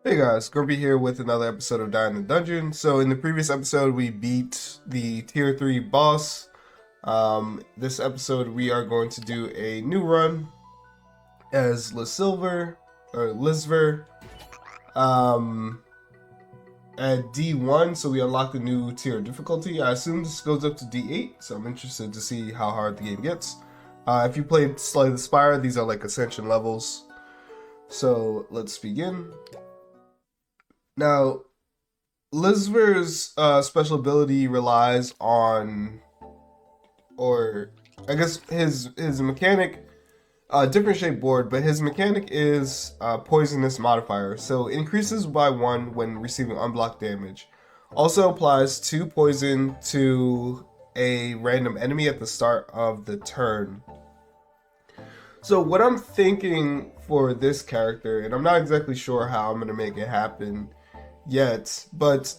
Hey guys, Grumpy here with another episode of Die in the Dungeon. So in the previous episode, we beat the tier 3 boss. This episode, we are going to do a new run as Lisver, um, at D1. So we unlock the new tier difficulty. I assume this goes up to D8, so I'm interested to see how hard the game gets. If you played Slay the Spire, these are like ascension levels. So let's begin. Now, Lisver's special ability relies on, or I guess his mechanic, different shape board, but his mechanic is poisonous modifier. So increases by 1 when receiving unblocked damage. Also applies 2 poison to a random enemy at the start of the turn. So what I'm thinking for this character, and I'm not exactly sure how I'm going to make it happen yet, but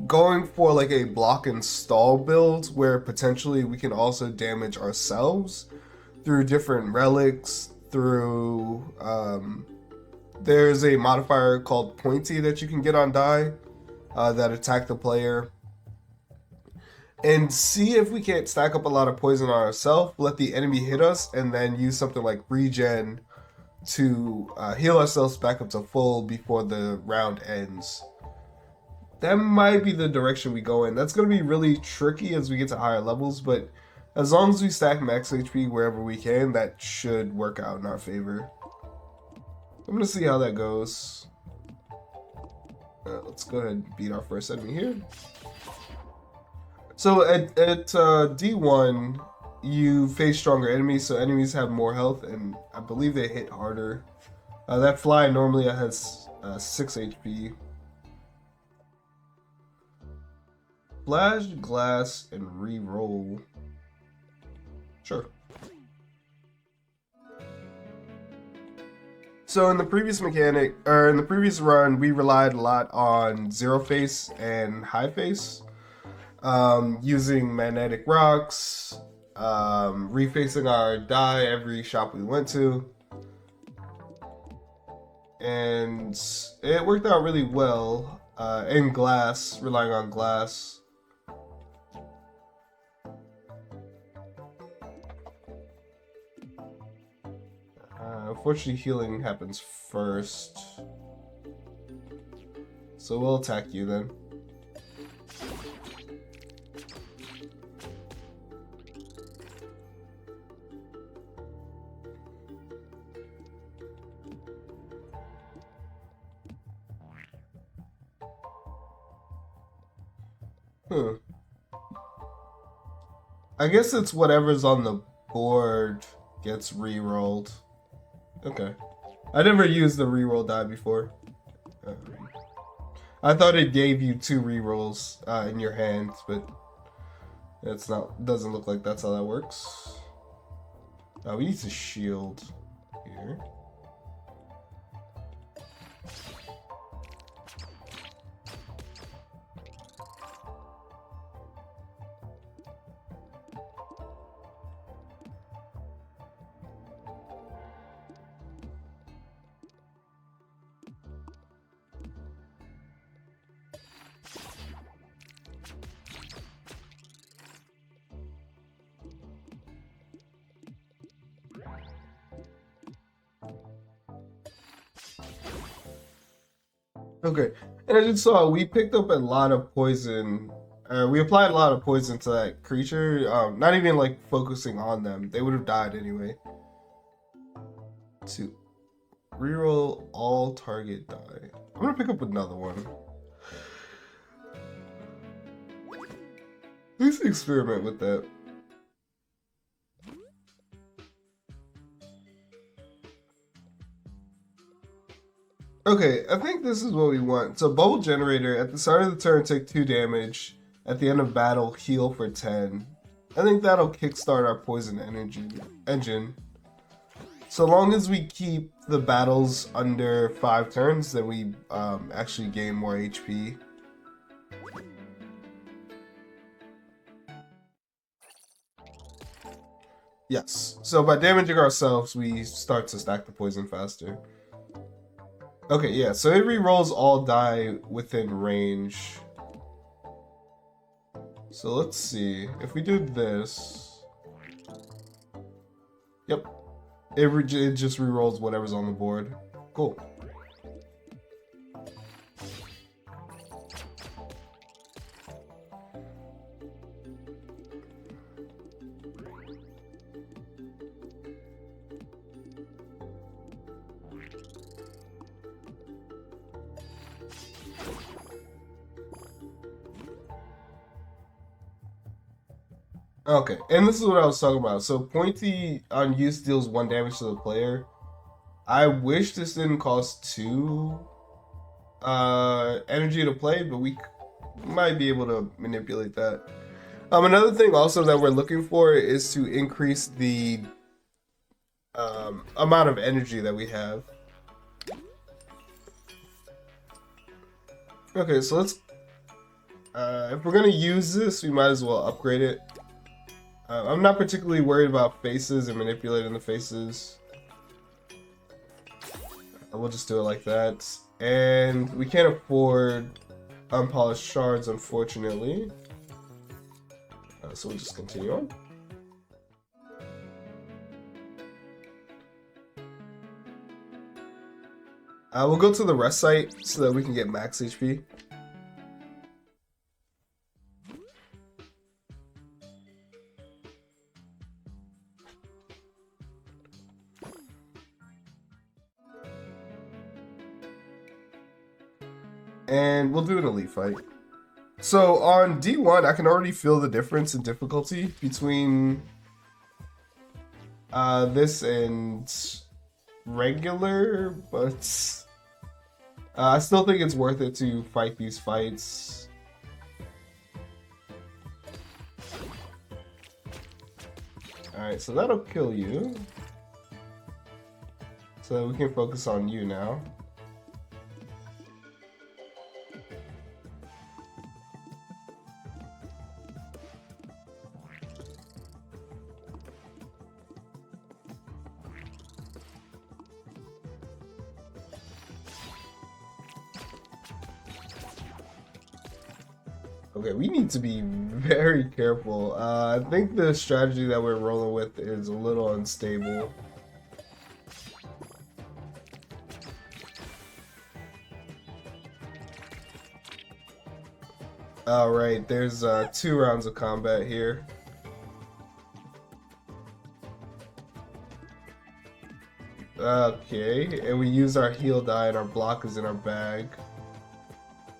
going for like a block and stall build where potentially we can also damage ourselves through different relics, through there's a modifier called Pointy that you can get on die that attack the player, and see if we can't stack up a lot of poison on ourselves, let the enemy hit us, and then use something like regen to heal ourselves back up to full before the round ends. That might be the direction we go in. That's going to be really tricky as we get to higher levels, but as long as we stack max HP wherever we can, that should work out in our favor. I'm going to see how that goes. Let's go ahead and beat our first enemy here. So at D1, you face stronger enemies, so enemies have more health, and I believe they hit harder. That fly normally has 6 HP. Flash, glass, and re-roll. Sure. So in the previous run, we relied a lot on zero face and high face, using magnetic rocks, refacing our die every shop we went to, and it worked out really well. In glass, relying on glass. Unfortunately, healing happens first. So we'll attack you then. I guess it's whatever's on the board gets re-rolled. Okay. I never used the reroll die before. I thought it gave you 2 rerolls in your hand, but it's not. Doesn't look like that's how that works. We need to shield here. Okay, and as you saw, we picked up a lot of poison. We applied a lot of poison to that creature. Not even like focusing on them; they would have died anyway. To reroll all target die. I'm gonna pick up another one. Let's experiment with that. Okay, I think this is what we want. So bubble generator, at the start of the turn, take 2 damage. At the end of battle, heal for 10. I think that'll kickstart our poison engine. So long as we keep the battles under 5 turns, then we actually gain more HP. Yes, so by damaging ourselves, we start to stack the poison faster. Okay, yeah, so it re-rolls all die within range. So let's see. If we do this... Yep. It just re-rolls whatever's on the board. Cool. Okay, and this is what I was talking about. So Pointy on use deals 1 damage to the player. I wish this didn't cost 2 energy to play, but we might be able to manipulate that. Another thing also that we're looking for is to increase the amount of energy that we have. Okay, so let's if we're gonna use this, we might as well upgrade it. I'm not particularly worried about faces and manipulating the faces. We'll just do it like that. And we can't afford unpolished shards, unfortunately. So we'll just continue on. We'll go to the rest site so that we can get max HP. And we'll do an elite fight. So on D1, I can already feel the difference in difficulty between this and regular, but I still think it's worth it to fight these fights. Alright, so that'll kill you. So we can focus on you now. Okay, we need to be very careful. I think the strategy that we're rolling with is a little unstable. Alright, there's 2 rounds of combat here. Okay, and we use our heal die and our block is in our bag.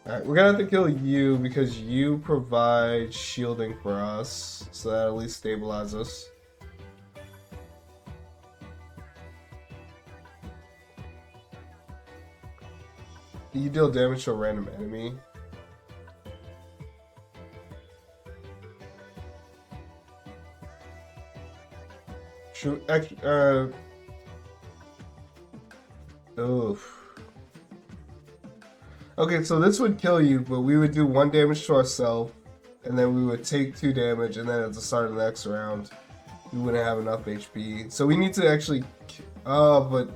Alright, we're gonna have to kill you because you provide shielding for us, so that at least stabilizes us. You deal damage to a random enemy. Oof. Okay, so this would kill you, but we would do 1 damage to ourselves, and then we would take 2 damage, and then at the start of the next round, we wouldn't have enough HP. So we need to actually... Oh, but...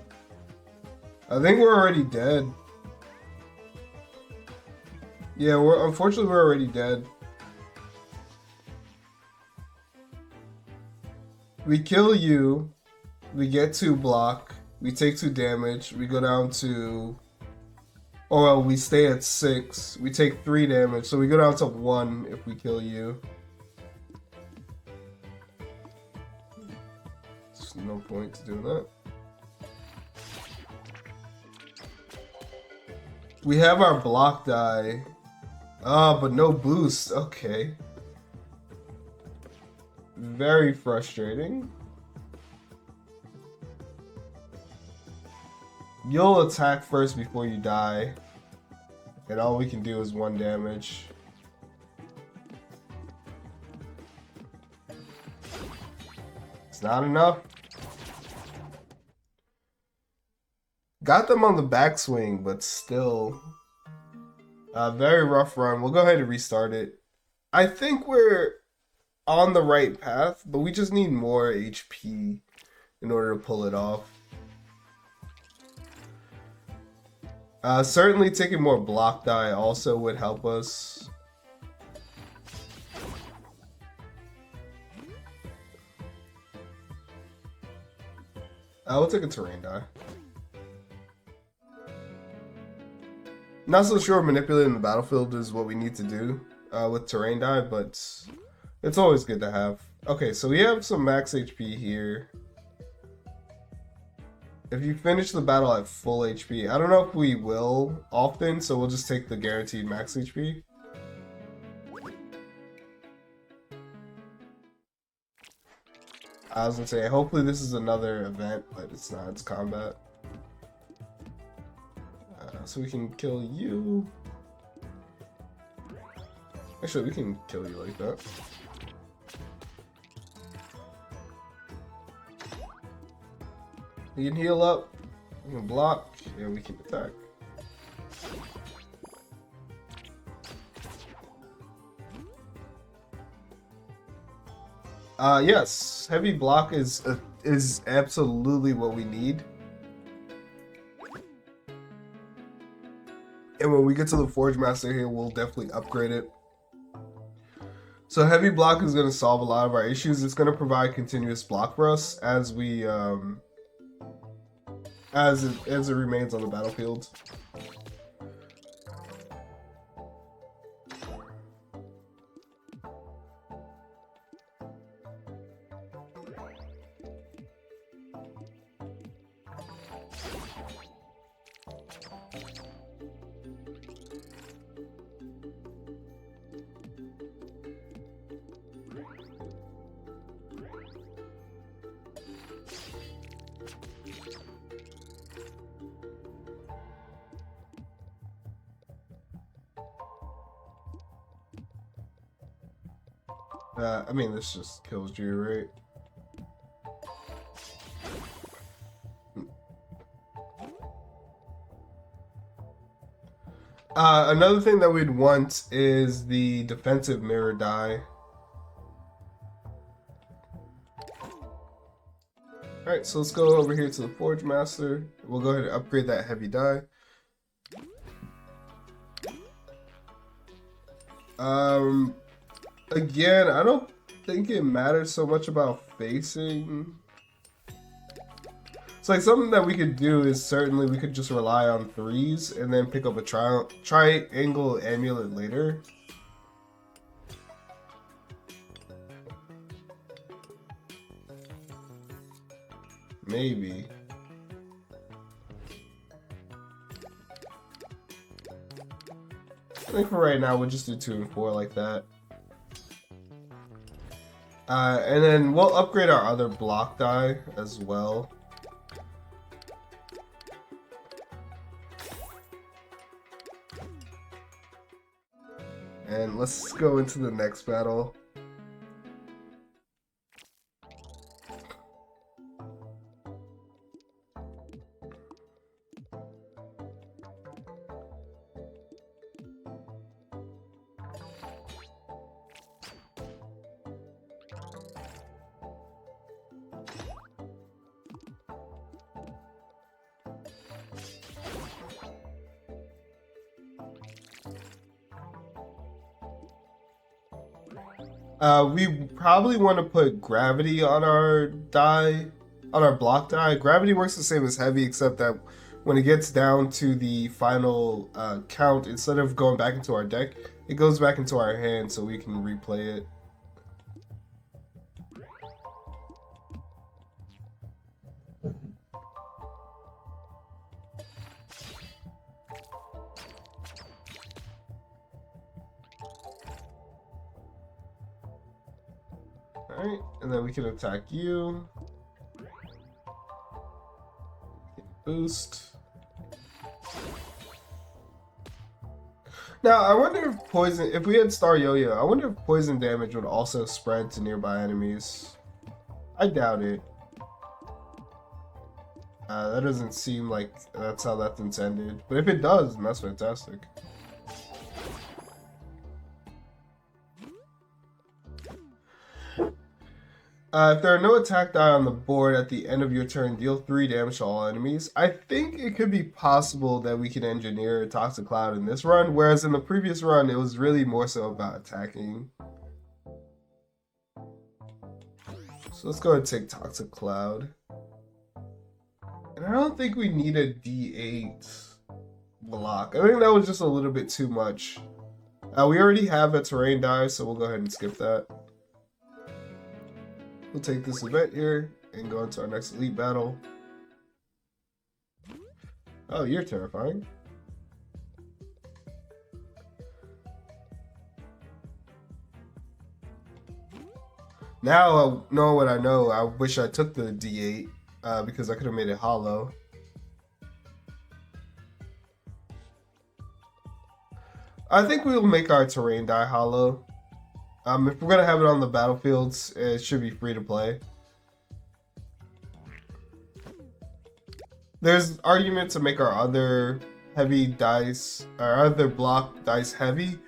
I think we're already dead. Yeah, unfortunately we're already dead. We kill you, we get 2 block, we take 2 damage, we go down to... Oh well, we stay at 6. We take 3 damage, so we go down to 1 if we kill you. There's no point to doing that. We have our block die. Ah, but no boost. Okay. Very frustrating. You'll attack first before you die. And all we can do is 1 damage. It's not enough. Got them on the backswing, but still. Very rough run. We'll go ahead and restart it. I think we're on the right path, but we just need more HP in order to pull it off. Certainly taking more block die also would help us. We'll take a terrain die. Not so sure manipulating the battlefield is what we need to do with terrain die, but it's always good to have. Okay, so we have some max HP here. If you finish the battle at full HP, I don't know if we will often, so we'll just take the guaranteed max HP. I was gonna say, hopefully this is another event, but it's not, it's combat. So we can kill you. Actually, we can kill you like that. We can heal up, we can block, and we can attack. Yes, heavy block is absolutely what we need. And when we get to the Forge Master here, we'll definitely upgrade it. So heavy block is going to solve a lot of our issues. It's going to provide continuous block for us as we as it remains on the battlefield. I mean, this just kills you, right? Another thing that we'd want is the defensive mirror die. Alright, so let's go over here to the Forge Master. We'll go ahead and upgrade that heavy die. Again, I don't think it matters so much about facing. It's like something that we could do is certainly we could just rely on 3s and then pick up a triangle amulet later. Maybe. I think for right now we'll just do 2 and 4 like that. And then we'll upgrade our other block die as well. And let's go into the next battle. We probably want to put gravity on our die, on our block die. Gravity works the same as heavy, except that when it gets down to the final count, instead of going back into our deck, it goes back into our hand so we can replay it. Alright, and then we can attack you. Boost. Now, I wonder if poison, if we had Star Yo-Yo, I wonder if poison damage would also spread to nearby enemies. I doubt it. That doesn't seem like that's how that's intended. But if it does, then that's fantastic. If there are no attack die on the board at the end of your turn, deal 3 damage to all enemies. I think it could be possible that we can engineer a Toxic Cloud in this run, whereas in the previous run, it was really more so about attacking. So let's go ahead and take Toxic Cloud. And I don't think we need a D8 block. I think that was just a little bit too much. We already have a terrain die, so we'll go ahead and skip that. We'll take this event here and go into our next elite battle. Oh, you're terrifying. Now, knowing what I know, I wish I took the D8 because I could have made it hollow. I think we'll make our terrain die hollow. If we're gonna have it on the battlefields, it should be free to play. There's argument to make our other heavy dice, our other block dice heavy,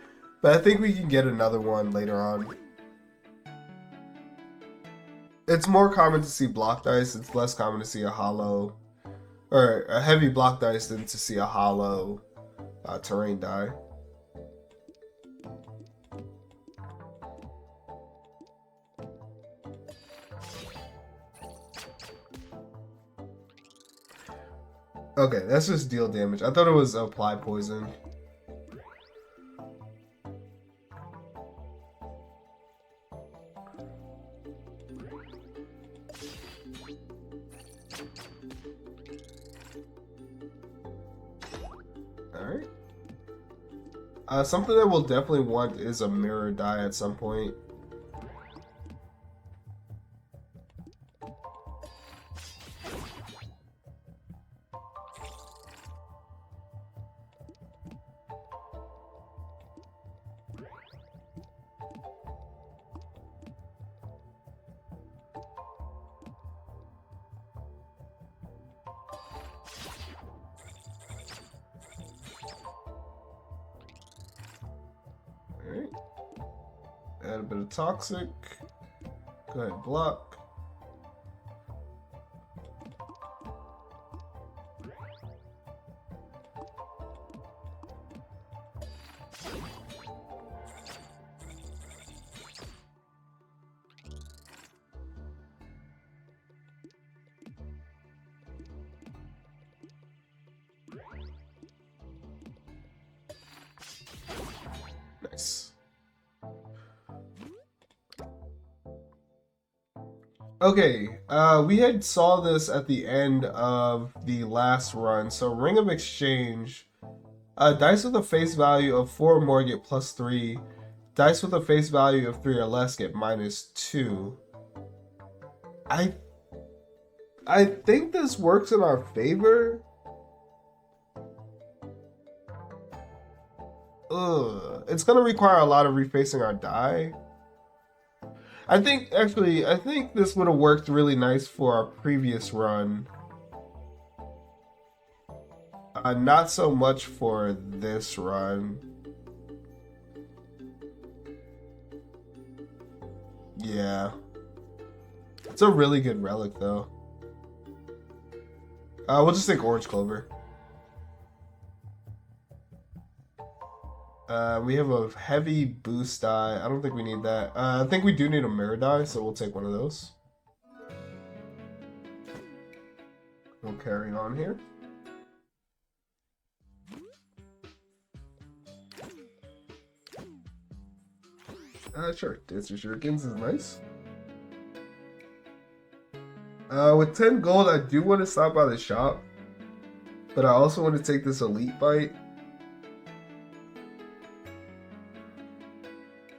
but I think we can get another one later on. It's more common to see block dice, it's less common to see a hollow, or a heavy block dice than to see a hollow terrain die. Okay, that's just deal damage. I thought it was apply poison. Alright. Something that we'll definitely want is a mirror die at some point. Alright. Add a bit of toxic. Go ahead, block. Nice. Okay, we had saw this at the end of the last run. So Ring of Exchange, dice with a face value of 4 or more get +3. Dice with a face value of 3 or less get -2. I think this works in our favor. It's gonna require a lot of refacing our die. I think this would have worked really nice for our previous run. Not so much for this run. Yeah. It's a really good relic though. We'll just take Orange Clover. We have a heavy boost die. I don't think we need that. I think we do need a mirror die, so we'll take one of those. We'll carry on here. Sure. Dancer Shurikens is nice. With 10 gold, I do want to stop by the shop, but I also want to take this elite bite.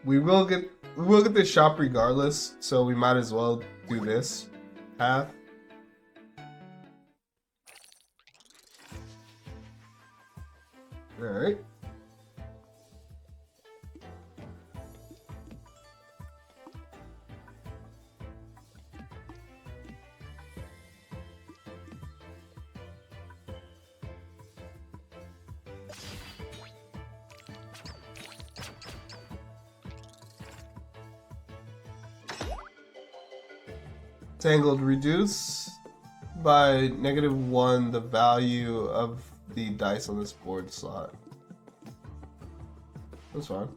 We will get the shop regardless, so we might as well do this path. All right. Tangled, reduce by -1 the value of the dice on this board slot. That's fine.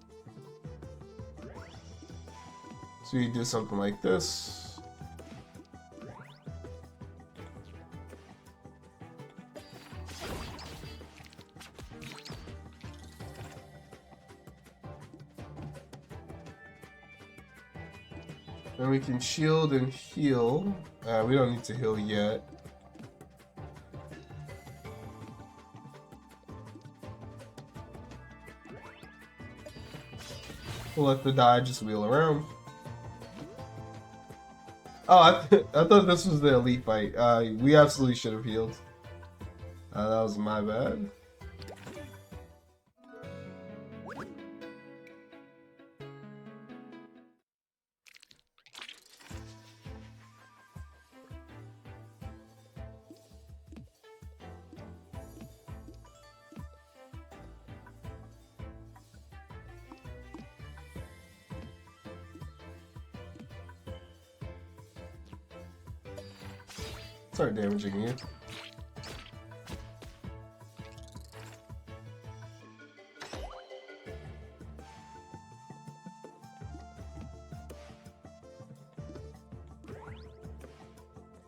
So you do something like this. Then we can shield and heal. We don't need to heal yet. We'll let the die just wheel around. Oh, I thought this was the elite fight. We absolutely should have healed. That was my bad. Start damaging you.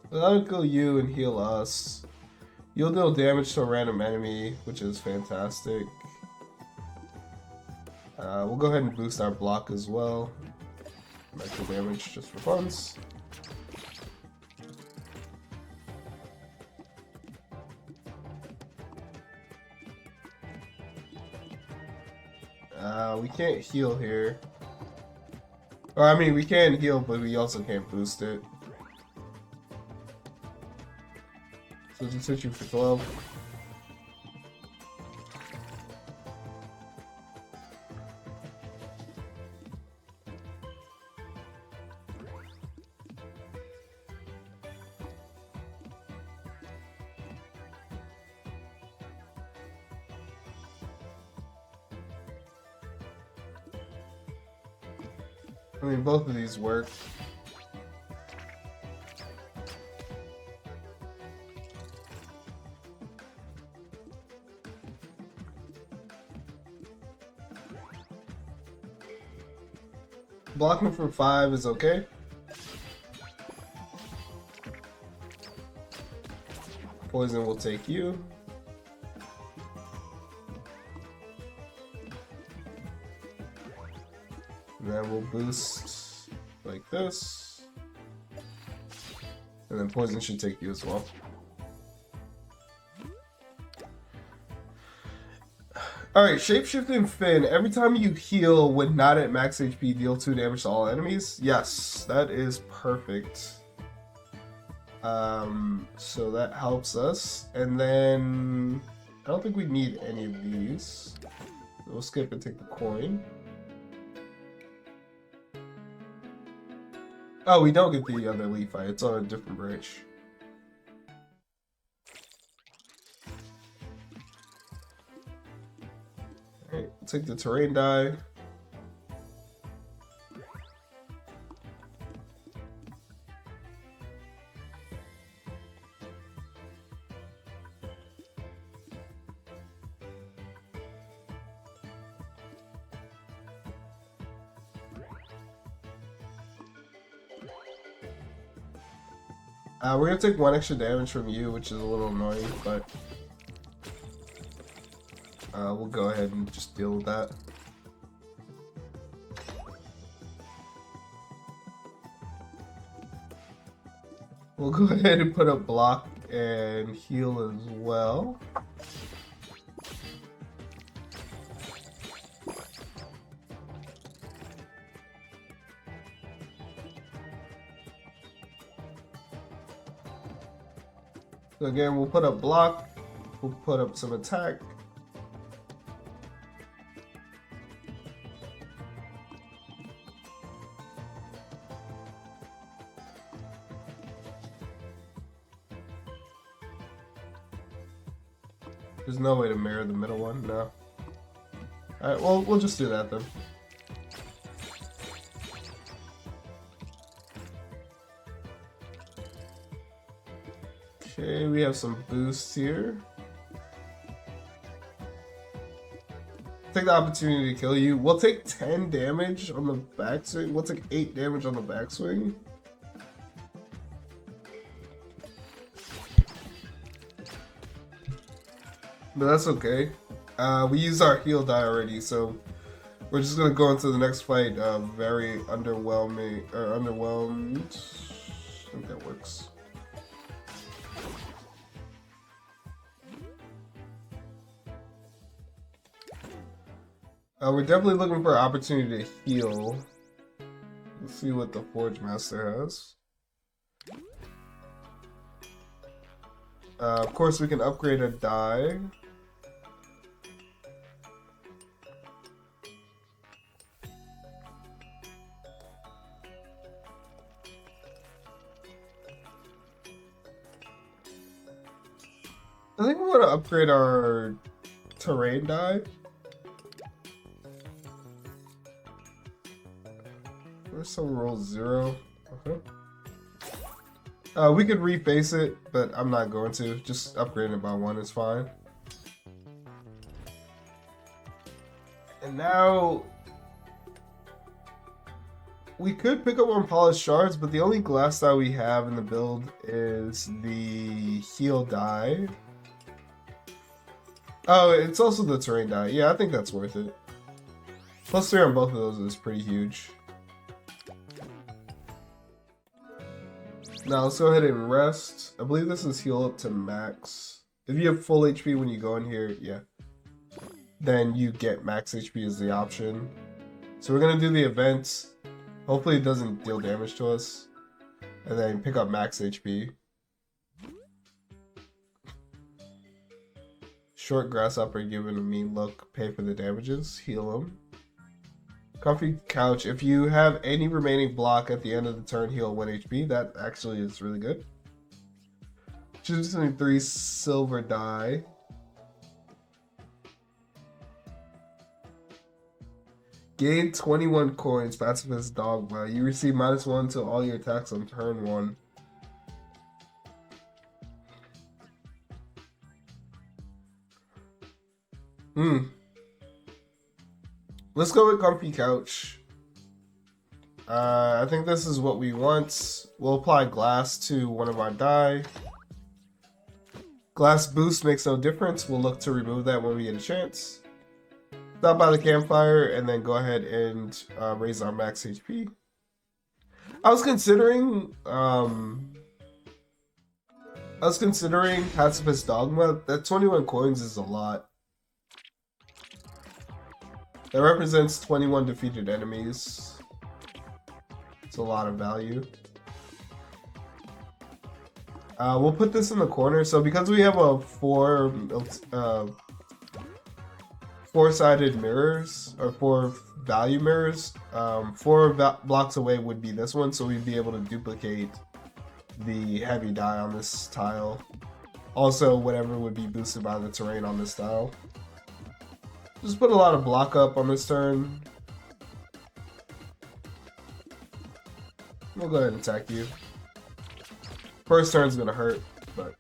That'll kill you and heal us. You'll deal damage to a random enemy, which is fantastic. We'll go ahead and boost our block as well. Micro damage just for funs. We can't heal here. Or I mean, we can heal, but we also can't boost it. So just hit you for 12. I mean, both of these work. Blocking for 5 is okay. Poison will take you. And then we'll boost like this. And then poison should take you as well. Alright, Shapeshifting Fin. Every time you heal when not at max HP, deal 2 damage to all enemies. Yes, that is perfect. So that helps us. And then I don't think we need any of these. We'll skip and take the coin. Oh, we don't get the other leaf fight. It's on a different bridge. Alright, take the terrain die. We're gonna take 1 extra damage from you, which is a little annoying, but we'll go ahead and just deal with that. We'll go ahead and put up block and heal as well. So again, we'll put up block, we'll put up some attack. There's no way to mirror the middle one, no. Alright, well, we'll just do that then. Okay, we have some boosts here. Take the opportunity to kill you. We'll take 10 damage on the backswing. We'll take 8 damage on the backswing. But that's okay. We used our heal die already, so we're just gonna go into the next fight very underwhelming or underwhelmed. I think that works. We're definitely looking for an opportunity to heal. Let's see what the Forge Master has. Of course, we can upgrade a die. I think we want to upgrade our terrain die. Where's some roll 0? Okay. We could reface it, but I'm not going to. Just upgrading it by 1 is fine. And now we could pick up on polished shards, but the only glass that we have in the build is the heal die. Oh, it's also the terrain die. Yeah, I think that's worth it. +3 on both of those is pretty huge. Now let's go ahead and rest. I believe this is heal up to max. If you have full HP when you go in here, yeah, then you get max HP as the option. So we're gonna do the events. Hopefully it doesn't deal damage to us. And then pick up max HP. Short grasshopper giving a mean look, pay for the damages, heal him. Comfy couch, if you have any remaining block at the end of the turn, heal 1 HP. That actually is really good. Choosing 3 silver die. Gain 21 coins, Pacifist Dogma. You receive -1 to all your attacks on turn 1. Let's go with Comfy Couch. I think this is what we want. We'll apply glass to one of our die. Glass boost makes no difference. We'll look to remove that when we get a chance. Stop by the campfire and then go ahead and raise our max HP. I was considering Pacifist Dogma. That 21 coins is a lot. That represents 21 defeated enemies. It's a lot of value. We'll put this in the corner. So because we have a four-sided mirrors, or 4 value mirrors, 4 blocks away would be this one. So we'd be able to duplicate the heavy die on this tile. Also, whatever would be boosted by the terrain on this tile. Just put a lot of block up on this turn. We'll go ahead and attack you. First turn's gonna hurt, but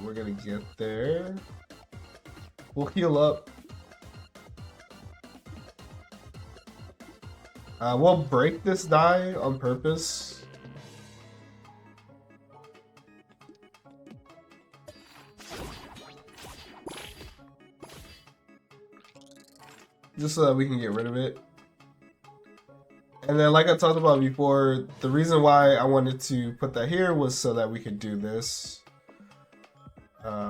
we're gonna get there. We'll heal up. We'll break this die on purpose. Just so that we can get rid of it. And then, like I talked about before, the reason why I wanted to put that here was so that we could do this.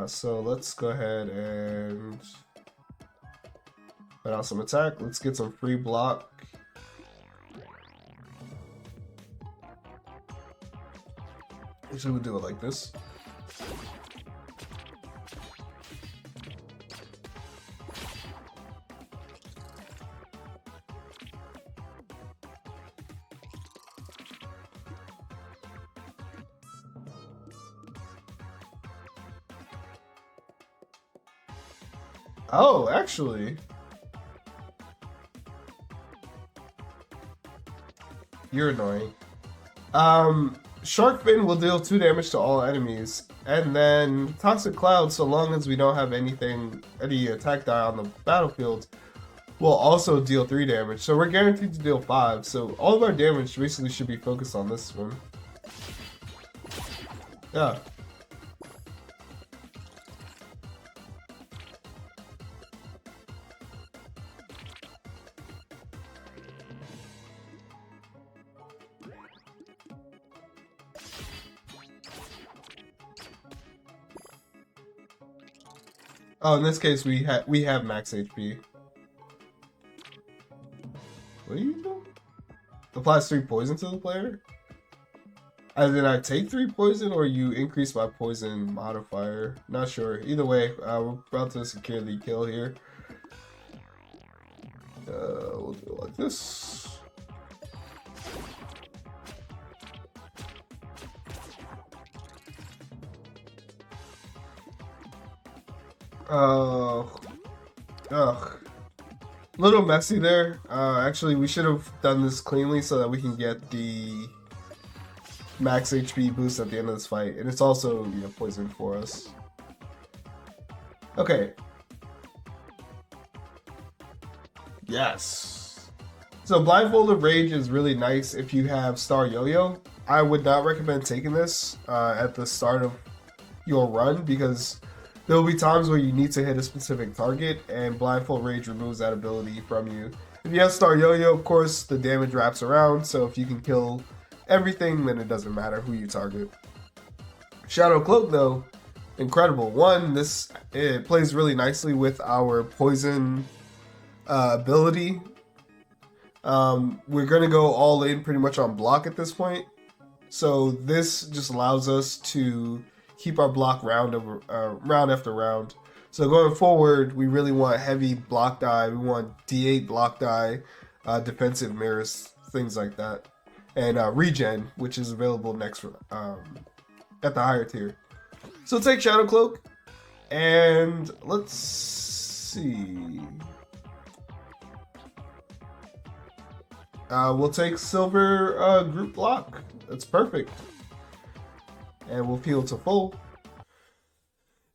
So let's go ahead and put out some attack. Let's get some free block. Actually, we'll do it like this. Oh, actually. You're annoying. Shark Fin will deal 2 damage to all enemies, and then Toxic Cloud, so long as we don't have any attack die on the battlefield, will also deal 3 damage. So we're guaranteed to deal 5. So all of our damage basically should be focused on this one. Yeah. Oh, in this case, we have max HP. What are you doing? Applies 3 poison to the player? As in, I take 3 poison, or you increase my poison modifier? Not sure. Either way, we're about to secure the kill here. We'll do it like this. Ugh. Little messy there. Actually, we should have done this cleanly so that we can get the max HP boost at the end of this fight. And it's also, you know, poison for us. Okay. Yes. So Blindfolded Rage is really nice if you have Star Yo-Yo. I would not recommend taking this at the start of your run, because there will be times where you need to hit a specific target, and Blindfold Rage removes that ability from you. If you have Star Yo-Yo, of course, the damage wraps around, so if you can kill everything, then it doesn't matter who you target. Shadow Cloak, though, incredible. One, it plays really nicely with our poison ability. We're going to go all in pretty much on block at this point, so this just allows us to keep our block round after round. So going forward, we really want heavy block die. We want D8 block die, defensive mirrors, things like that, and regen, which is available next at the higher tier. So take Shadow Cloak, and let's see. We'll take Silver group block. That's perfect. And we'll heal to full.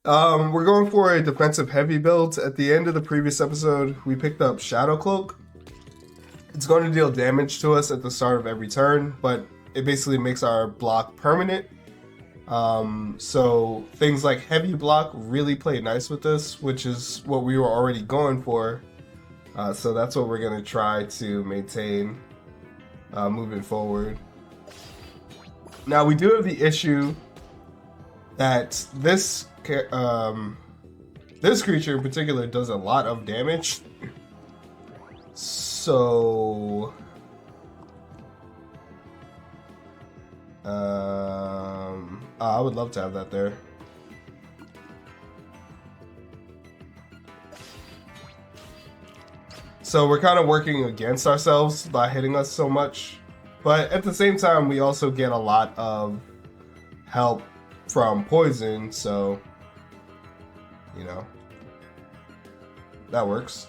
We're going for a defensive heavy build. At the end of the previous episode, we picked up Shadow Cloak. It's going to deal damage to us at the start of every turn, but it basically makes our block permanent. So things like heavy block really play nice with this, which is what we were already going for. So that's what we're going to try to maintain moving forward. Now we do have the issue that this creature in particular does a lot of damage. So I would love to have that there. So we're kind of working against ourselves by hitting us so much. But at the same time, we also get a lot of help from poison, so, you know, that works.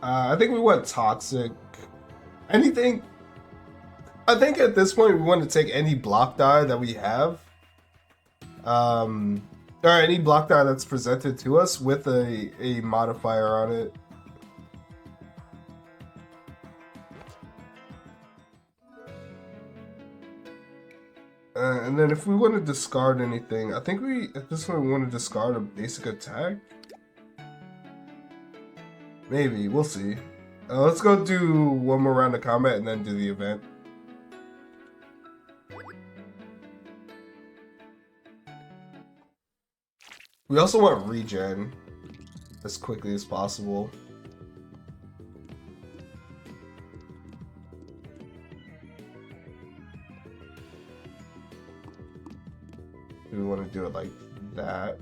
I think we went Toxic. Anything. I think at this point we want to take any block die that we have, or any block die that's presented to us with a modifier on it. And then if we want to discard anything, I think at this point we want to discard a basic attack. Maybe, we'll see. Let's go do one more round of combat and then do the event. We also want regen as quickly as possible. Do we want to do it like that?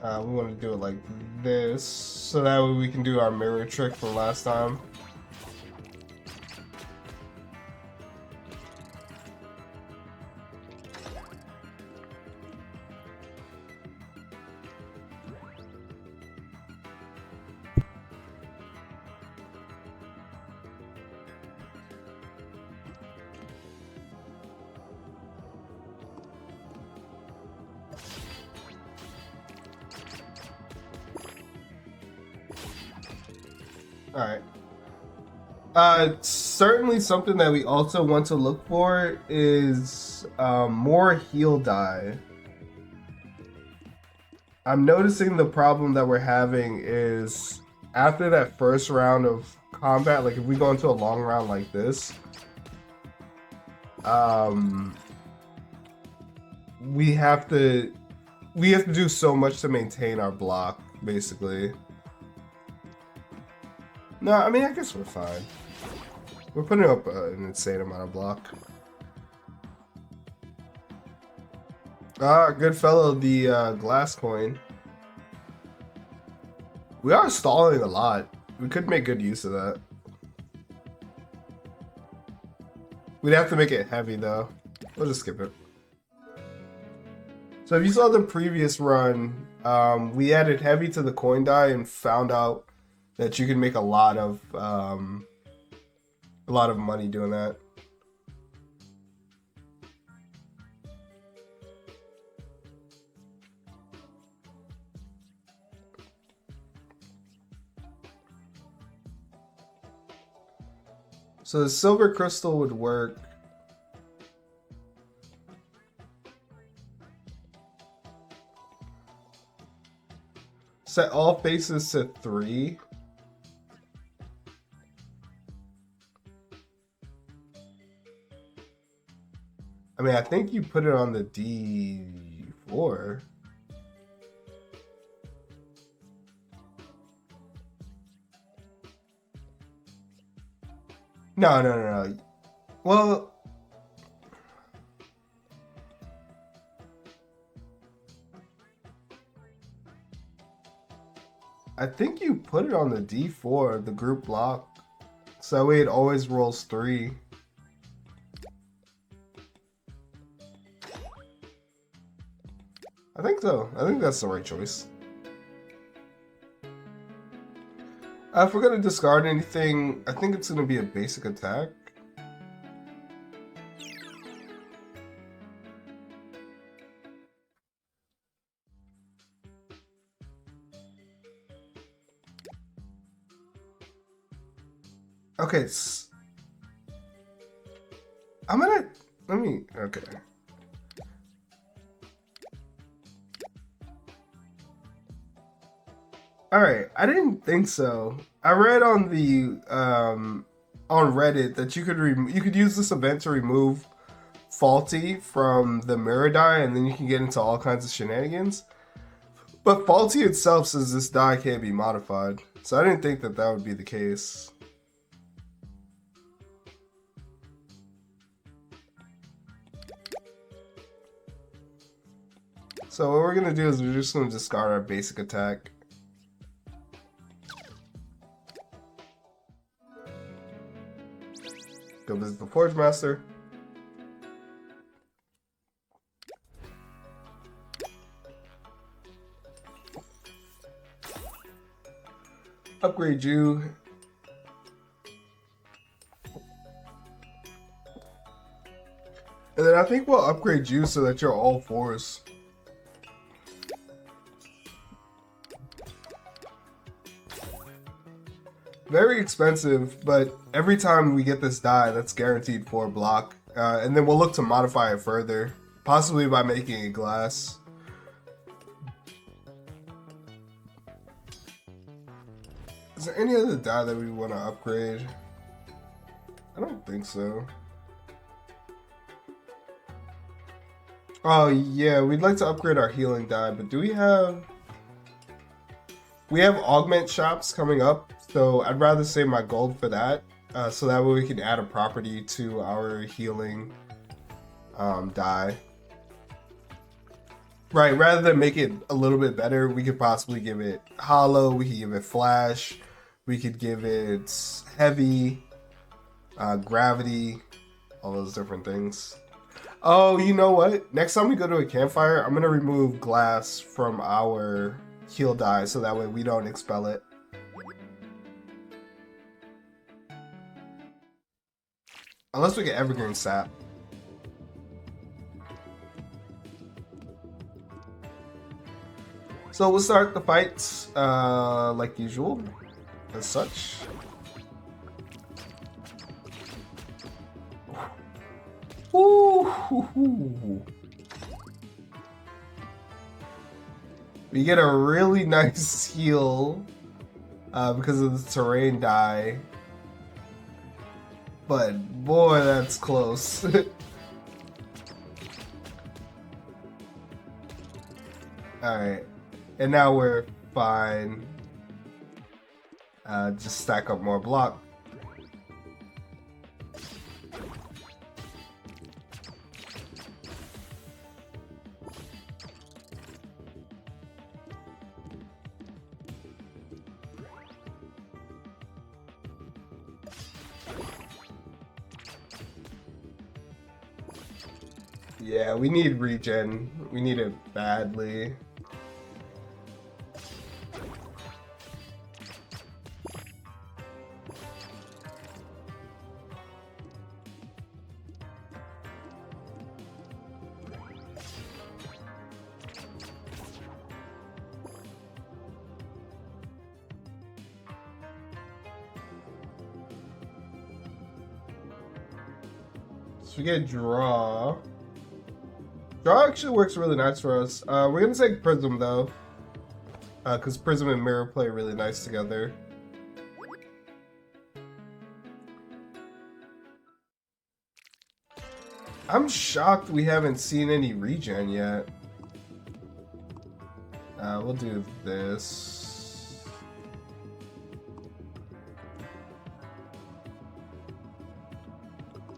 We want to do it like this, so that way we can do our mirror trick from last time. Alright. Certainly something that we also want to look for is more heal die. I'm noticing the problem that we're having is after that first round of combat, like if we go into a long round like this, we have to do so much to maintain our block, basically. No, I mean, I guess we're fine. We're putting up an insane amount of block. Ah, good fellow, the glass coin. We are stalling a lot. We could make good use of that. We'd have to make it heavy, though. We'll just skip it. So if you saw the previous run, we added heavy to the coin die and found out that you can make a lot of money doing that. So the silver crystal would work. Set all faces to 3. I mean, I think you put it on the D4. No. Well, I think you put it on the D4, the group block. So that way it always rolls 3. I think so. I think that's the right choice. If we're going to discard anything, I think it's going to be a basic attack. Okay. Okay. Alright, I didn't think so. I read on the on Reddit that you could use this event to remove Faulty from the mirror die, and then you can get into all kinds of shenanigans. But Faulty itself says this die can't be modified, so I didn't think that that would be the case. So what we're gonna do is we're just gonna discard our basic attack. Go visit the Forge Master. Upgrade you. And then I think we'll upgrade you so that you're all 4s. Very expensive, but every time we get this die, that's guaranteed 4 block. And then we'll look to modify it further, possibly by making it glass. Is there any other die that we want to upgrade? I don't think so. Oh yeah, we'd like to upgrade our healing die, but do we have... We have augment shops coming up, so I'd rather save my gold for that, so that way we can add a property to our healing die. Right, rather than make it a little bit better, we could possibly give it hollow, we could give it flash, we could give it heavy, gravity, all those different things. Oh, you know what? Next time we go to a campfire, I'm gonna remove glass from our heal die so that way we don't expel it. Unless we get evergreen sap. So we'll start the fights like usual, as such. Ooh. We get a really nice heal because of the terrain die. But boy, that's close. Alright. And now we're fine. Just stack up more block. Yeah, we need regen. We need it badly. So we get draw. Draw actually works really nice for us. We're gonna take Prism though, because Prism and Mirror play really nice together. I'm shocked we haven't seen any regen yet. We'll do this.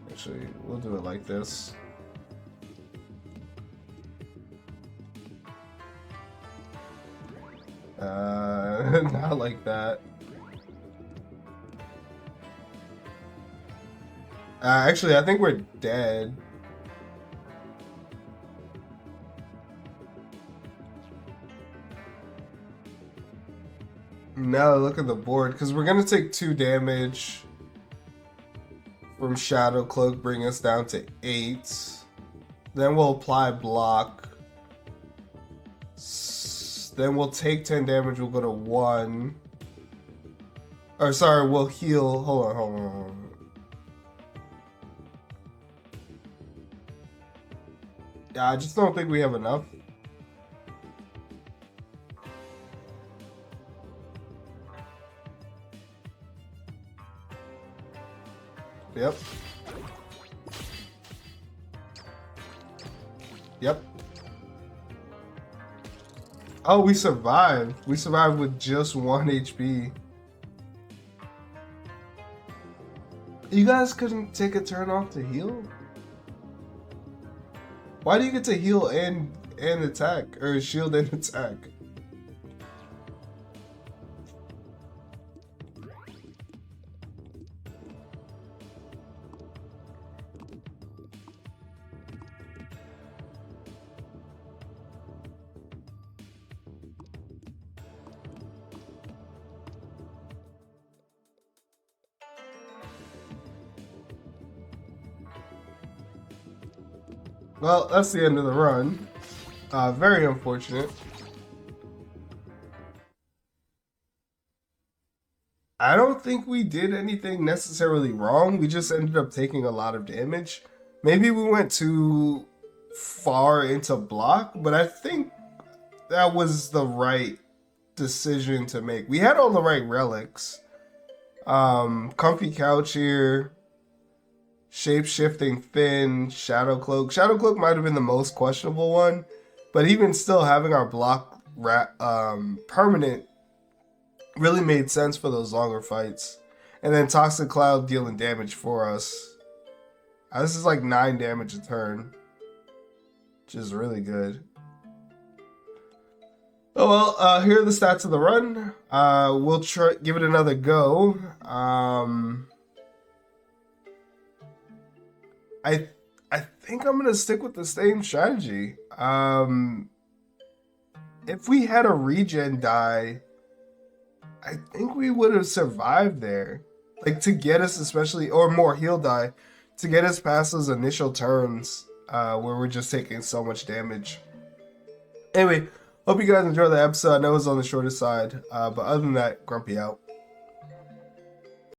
Actually, we'll do it like this. Not like that. Actually, I think we're dead. Now look at the board, because we're gonna take 2 damage from Shadow Cloak, bring us down to 8. Then we'll apply block. Then we'll take 10 damage, we'll go to 1. Or sorry, we'll heal. Hold on. Yeah, I just don't think we have enough. Yep. Yep. Oh, we survived. We survived with just 1 HP. You guys couldn't take a turn off to heal? Why do you get to heal and attack? Or shield and attack? Well, that's the end of the run. Very unfortunate. I don't think we did anything necessarily wrong. We just ended up taking a lot of damage. Maybe we went too far into block, but I think that was the right decision to make. We had all the right relics. Comfy couch here. Shape-shifting fin, Shadow Cloak. Shadow Cloak might have been the most questionable one, but even still, having our block permanent really made sense for those longer fights. And then Toxic Cloud dealing damage for us. This is like 9 damage a turn, which is really good. Oh well, here are the stats of the run. We'll try give it another go. I I think I'm gonna stick with the same strategy. If we had a regen die, I think we would have survived there. Like to get us, especially or more heal die, to get us past those initial turns, where we're just taking so much damage. Anyway, hope you guys enjoyed the episode. I know it was on the shorter side, but other than that, Grumpy out.